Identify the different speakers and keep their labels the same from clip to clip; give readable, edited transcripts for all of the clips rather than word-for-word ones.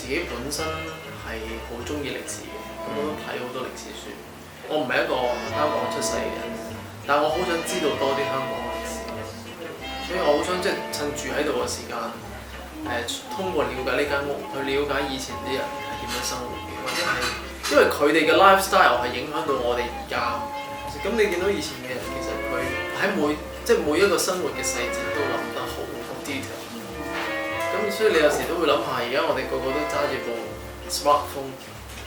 Speaker 1: 自己本身係好中意歷史嘅，咁我都睇好多歷史書。我唔係一個香港出世嘅人，但我好想知道多啲香港歷史，所以我好想即係趁住喺度嘅時間，通過了解呢間屋，去了解以前啲人係點樣生活嘅，或者係因為佢哋嘅 lifestyle 係影響到我哋而家。咁你見到以前嘅人，其實佢喺每一個生活嘅細節都諗得好 detail。咁所以你有時都會諗下，而家我哋個個都揸住部 smartphone，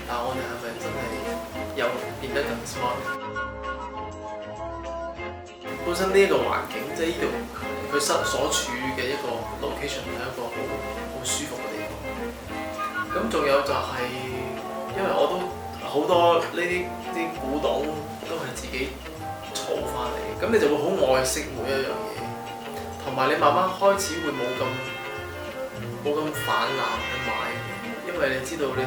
Speaker 1: 但係我哋係咪真係有變得更 smart？ 本身呢一個環境，即係呢度佢所處嘅一個 location 係一個好舒服嘅地方。咁仲有就係、因為我都好多呢啲古董都係自己儲翻嚟，咁你就會好愛惜每一樣嘢，同埋你慢慢開始會冇咁泛濫去買，因為你知道你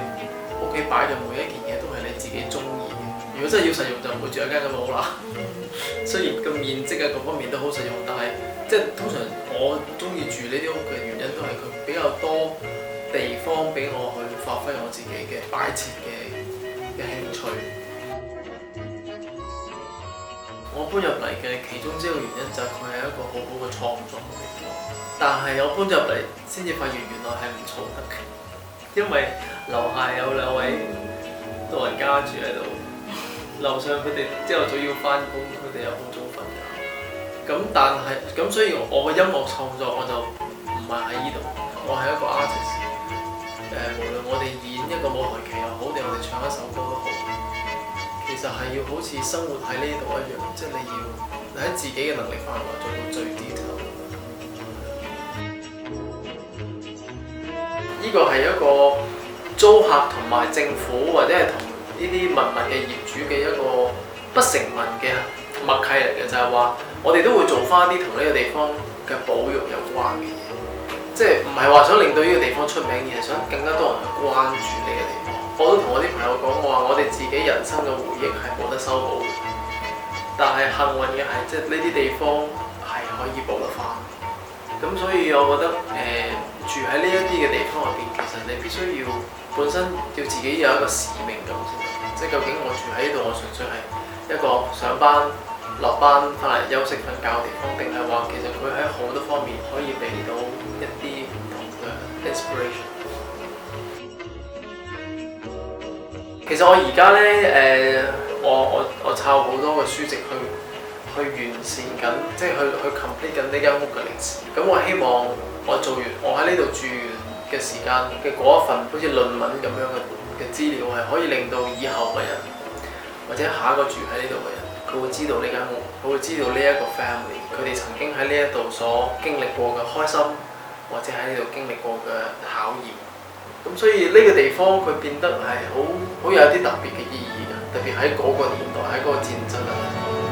Speaker 1: 屋企擺嘅每一件嘢都係你自己中意嘅。如果真係要實用就唔會住一間咁嘅屋啦。雖然個面積啊各方面都好實用，但係即係通常我中意住呢啲屋嘅原因都係佢比較多地方俾我去發揮我自己嘅擺設嘅興趣。我搬入嚟嘅其中之一個原因就係佢係一個好好嘅創作嘅地方，但係我搬入嚟先至發現原來係唔嘈得嘅，因為樓下有兩位老人家住喺度，樓上佢哋朝頭早要翻工，佢哋又好早瞓覺。咁所以我嘅音樂創作我就唔係喺呢度，我係一個 artist。無論我哋演一個舞台劇又好，定我哋唱一首歌都好。其實係要好似生活喺呢度一樣，即係你要喺自己嘅能力範圍做到最 detail。呢個係一個租客同埋政府或者係同呢啲文物嘅業主嘅一個不成文嘅默契嚟嘅，就係話我哋都會做翻啲同呢個地方嘅保育有關嘅嘢，即係唔係話想令到呢個地方出名，而係想更加多人去關注呢個地方。我都同我啲朋友講，我話我哋自己人生嘅回憶係冇得修補嘅，但係幸運嘅係，即係呢啲地方係可以補得翻。咁所以我覺得住喺呢一啲嘅地方入邊，其實你必須要本身要自己有一個使命感先得。即係究竟我住喺呢度，我純粹係一個上班落班翻嚟休息瞓覺嘅地方，定係話其實佢喺好多方面可以俾到一啲唔同嘅 inspiration。其實我而家咧我抄好多嘅書籍去完善緊，即係去 complete 緊呢間屋嘅歷史。咁我希望我做完我喺呢度住完嘅時間嘅嗰一份好似論文咁樣嘅資料，係可以令到以後嘅人或者下一個住喺呢度嘅人，佢會知道呢間屋，佢會知道呢一個 family， 佢哋曾經喺呢一度所經歷過嘅開心，或者喺呢度經歷過嘅考驗。咁所以呢個地方佢變得係好有啲特別嘅意義嘅，特別喺嗰個年代，喺嗰個戰爭入面。